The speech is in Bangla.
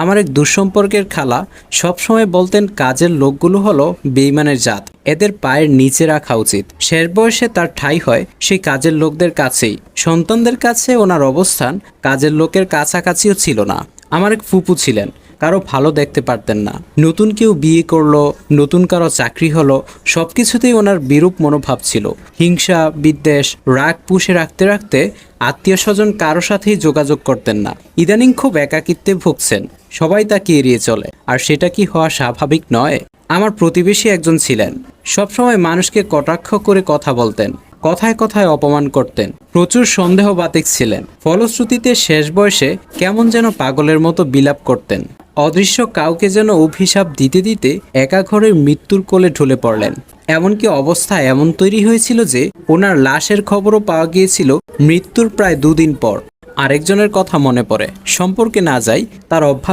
আমার এক দুঃসম্পর্কের খালা সবসময় বলতেন কাজের লোকগুলো হলো বেইমানের জাত, এদের পায়ের নিচে রাখা উচিত। শেষ বয়সে তার ঠাঁই হয় সেই কাজের লোকদের কাছেই। সন্তানদের কাছে ওনার অবস্থান কাজের লোকের কাছাকাছিও ছিল না। আমার এক ফুপু ছিলেন, কারো ভালো দেখতে পারতেন না। নতুন কেউ বিয়ে করলো, নতুন কারো চাকরি হলো, সব কিছুতেই ওনার বিরূপ মনোভাব ছিল। হিংসা, বিদ্বেষ, রাগ পুষে রাখতে রাখতে আত্মীয় স্বজন কারো সাথেই যোগাযোগ করতেন না। ইদানিং খুব একাকিত্বে ভুগছেন, সবাই তাকে এড়িয়ে চলে। আর সেটা কি হওয়া স্বাভাবিক নয়? আমার প্রতিবেশী একজন ছিলেন, সবসময় মানুষকে কটাক্ষ করে কথা বলতেন, কথায় কথায় অপমান করতেন, প্রচুর সন্দেহবাতিক ছিলেন। ফলশ্রুতিতে শেষ বয়সে কেমন যেন পাগলের মতো বিলাপ করতেন। অদৃশ্য কাউকে যেন অভিশাপ দিতে দিতে একা ঘরে মৃত্যুর কোলে ঢলে পড়লেন। এমনকি অবস্থা এমন তৈরি হয়েছিল যে ওনার লাশের খবরও পাওয়া গিয়েছিল মৃত্যুর প্রায় 2 দিন পর। আরেকজনের কথা মনে পড়ে, সম্পর্কে না যাই, তার অভ্যাস